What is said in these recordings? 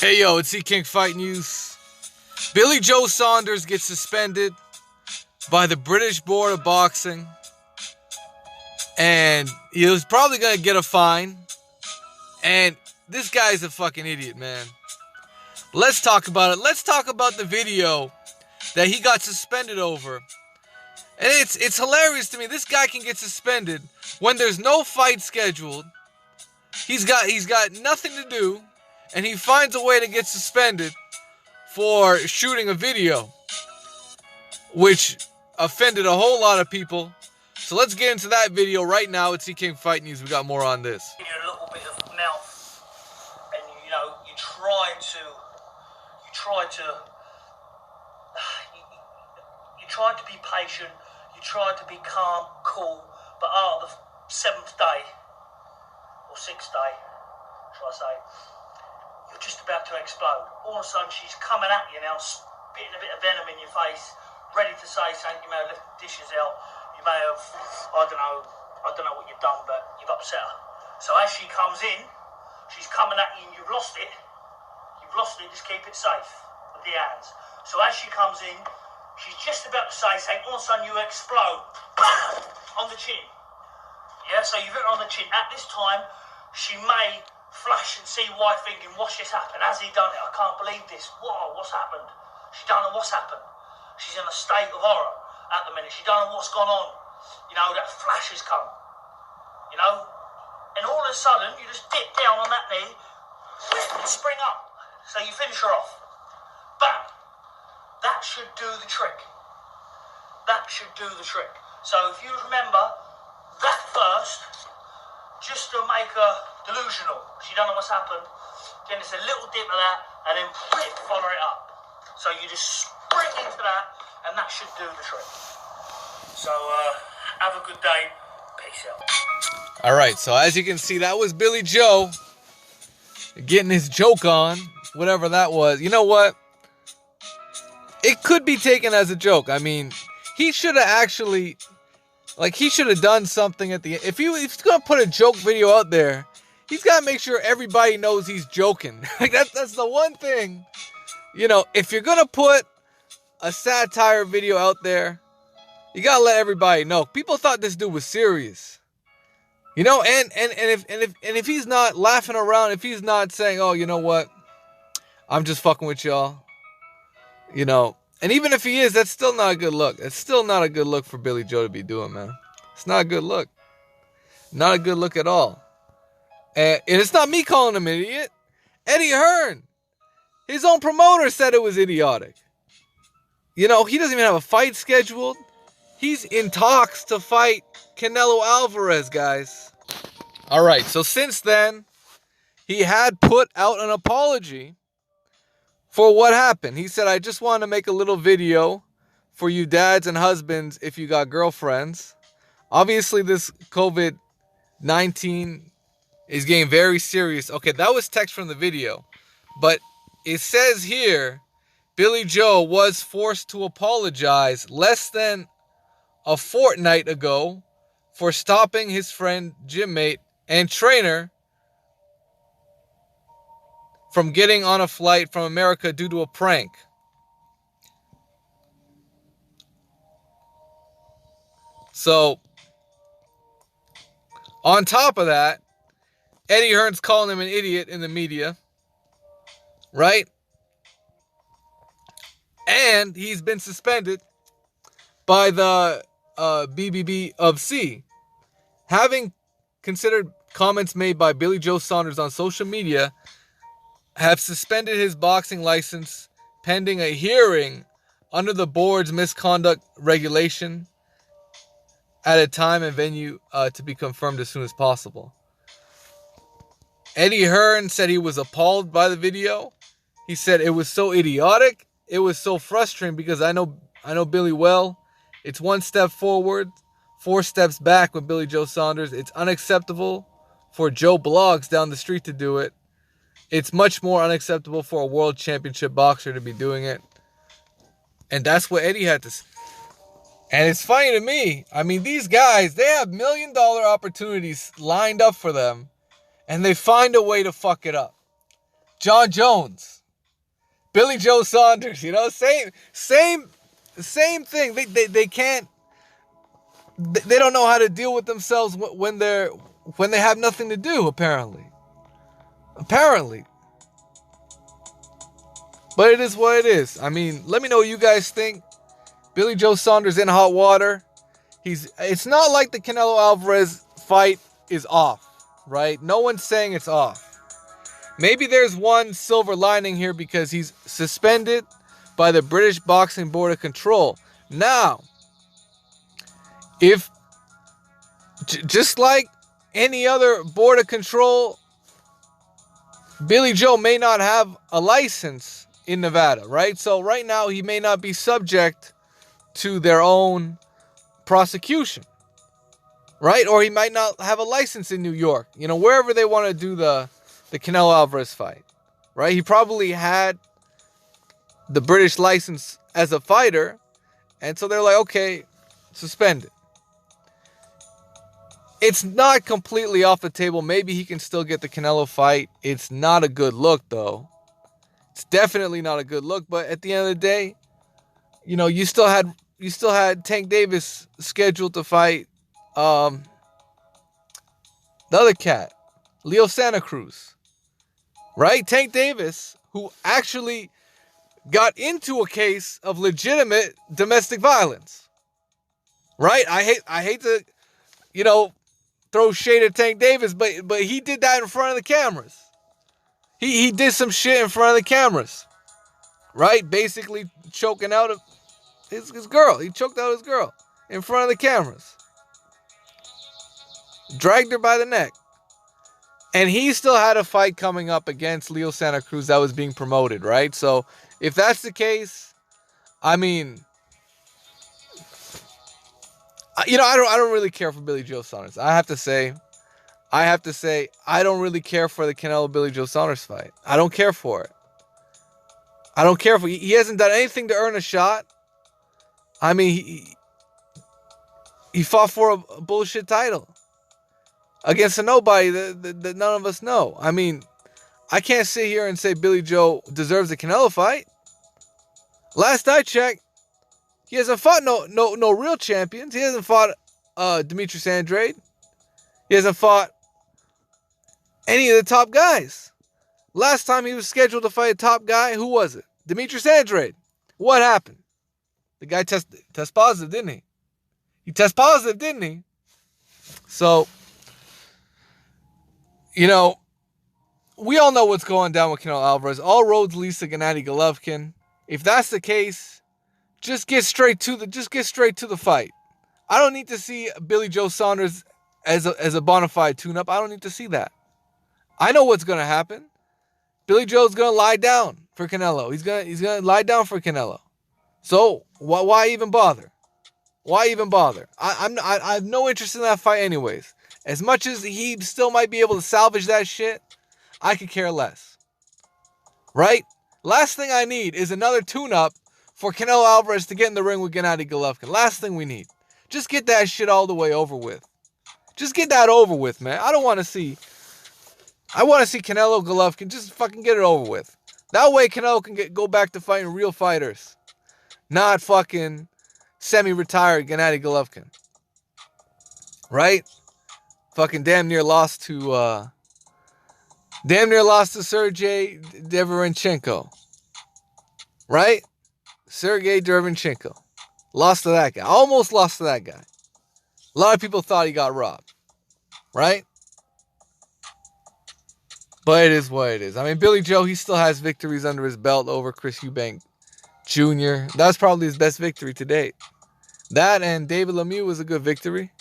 Hey yo, it's King Fight News. Billy Joe Saunders gets suspended by the British Board of Boxing, and he was probably gonna get a fine. And this guy's a fucking idiot, man. Let's talk about it. Let's talk about the video that he got suspended over. And it's hilarious to me. This guy can get suspended when there's no fight scheduled. He's got nothing to do, and he finds a way to get suspended for shooting a video, which offended a whole lot of people. So let's get into that video right now. It's King Fight News. We got more on this. A little bit of mouth, and you try to be patient. You try to be calm, cool. But after the 7th day or 6th day, shall I say, you're just about to explode. All of a sudden, she's coming at you now, spitting a bit of venom in your face, ready to say something. You may have left the dishes out. You may have, I don't know what you've done, but you've upset her. So as she comes in, she's coming at you and you've lost it. You've lost it, just keep it safe with the hands. So as she comes in, she's just about to say something, all of a sudden you explode. Bam! On the chin. Yeah, so you've hit her on the chin. At this time, she may flash and see white thinking, what's just happened? Has he done it? I can't believe this. Whoa, what's happened? She don't know what's happened. She's in a state of horror at the minute. She don't know what's gone on. That flash has come. And all of a sudden, you just dip down on that knee, and spring up. So you finish her off. Bam! That should do the trick. That should do the trick. So if you remember that first, just to make her delusional, she don't know what's happened, then it's a little dip of that, and then follow it up. So you just spring into that, and that should do the trick. So have a good day. Peace out. Alright, so as you can see, that was Billy Joe getting his joke on, whatever that was. You know what? It could be taken as a joke. I mean, he should have actually, he should have done something at the end. If he's going to put a joke video out there, he's got to make sure everybody knows he's joking. That's the one thing. If you're going to put a satire video out there, you got to let everybody know. People thought this dude was serious. And if he's not laughing around, if he's not saying, "Oh, you know what? I'm just fucking with y'all." And even if he is, that's still not a good look. It's still not a good look for Billy Joe to be doing, man. It's not a good look. Not a good look at all. And it's not me calling him an idiot. Eddie Hearn, his own promoter, said it was idiotic. He doesn't even have a fight scheduled. He's in talks to fight Canelo Alvarez, guys. All right, so since then, he had put out an apology for what happened. He said, "I just want to make a little video for you dads and husbands if you got girlfriends. Obviously, this COVID-19 is getting very serious." Okay, that was text from the video. But it says here, Billy Joe was forced to apologize less than a fortnight ago for stopping his friend, gym mate, and trainer from getting on a flight from America due to a prank. So, on top of that, Eddie Hearn's calling him an idiot in the media, right? And he's been suspended by the BBB of C, having considered comments made by Billy Joe Saunders on social media, have suspended his boxing license pending a hearing under the board's misconduct regulation at a time and venue to be confirmed as soon as possible. Eddie Hearn said he was appalled by the video. He said it was so idiotic. It was so frustrating because I know Billy well. It's 1 step forward, 4 steps back with Billy Joe Saunders. It's unacceptable for Joe Blogs down the street to do it. It's much more unacceptable for a world championship boxer to be doing it. And that's what Eddie had to say. And it's funny to me. I mean, these guys, they have $1 million opportunities lined up for them, and they find a way to fuck it up. John Jones, Billy Joe Saunders. You know, same thing. They can't. They don't know how to deal with themselves when they have nothing to do. Apparently. But it is what it is. I mean, let me know what you guys think. Billy Joe Saunders in hot water. It's not like the Canelo Alvarez fight is off, right? No one's saying it's off. Maybe there's one silver lining here because he's suspended by the British Boxing Board of Control. Now, if just like any other board of control, Billy Joe may not have a license in Nevada, right? So right now he may not be subject to their own prosecution, right? Or he might not have a license in New York, you know, wherever they want to do the Canelo Alvarez fight, right? He probably had the British license as a fighter, and so they're like, okay, suspend it. It's not completely off the table. Maybe he can still get the Canelo fight. It's not a good look, though. It's definitely not a good look. But at the end of the day, you know, you still had Tank Davis scheduled to fight the other cat, Leo Santa Cruz, right? Tank Davis, who actually got into a case of legitimate domestic violence, right? I hate to, you know, throw shade at Tank Davis, but he did that in front of the cameras. He did some shit in front of the cameras, right? Basically choking out his girl. He choked out his girl in front of the cameras. Dragged her by the neck. And he still had a fight coming up against Leo Santa Cruz that was being promoted, right? So if that's the case, I mean, you know, I don't really care for Billy Joe Saunders. I have to say, I don't really care for the Canelo Billy Joe Saunders fight. I don't care for it. He hasn't done anything to earn a shot. I mean, he fought for a bullshit title against a nobody that none of us know. I mean, I can't sit here and say Billy Joe deserves a Canelo fight. Last I checked, he hasn't fought no real champions. He hasn't fought Demetrius Andrade. He hasn't fought any of the top guys. Last time he was scheduled to fight a top guy, who was it? Demetrius Andrade. What happened? The guy test positive, didn't he? He test positive, didn't he? So, you know, we all know what's going down with Canelo Alvarez. All roads lead to Gennady Golovkin. If that's the case, just get straight to the fight. I don't need to see Billy Joe Saunders as a bona fide tune-up. I don't need to see that. I know what's going to happen. Billy Joe's going to lie down for Canelo. He's going to lie down for Canelo. So why even bother? Why even bother? I have no interest in that fight anyways. As much as he still might be able to salvage that shit, I could care less. Right? Last thing I need is another tune-up for Canelo Alvarez to get in the ring with Gennady Golovkin. Last thing we need. Just get that shit all the way over with. Just get that over with, man. I want to see Canelo Golovkin. Just fucking get it over with. That way Canelo can go back to fighting real fighters. Not fucking semi-retired Gennady Golovkin. Right? Fucking damn near lost to Sergey Derevyanchenko. Right? Sergey Derevyanchenko. Lost to that guy. Almost lost to that guy. A lot of people thought he got robbed. Right? But it is what it is. I mean, Billy Joe, he still has victories under his belt over Chris Eubank Jr. That's probably his best victory to date. That and David Lemieux was a good victory.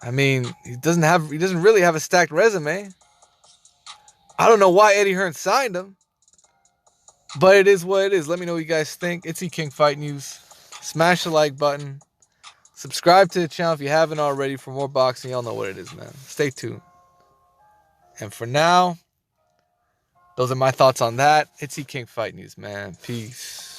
I mean, he doesn't really have a stacked resume. I don't know why Eddie Hearn signed him. But it is what it is. Let me know what you guys think. It's King Fight News. Smash the like button. Subscribe to the channel if you haven't already for more boxing. Y'all know what it is, man. Stay tuned. And for now, those are my thoughts on that. It's King Fight News, man. Peace.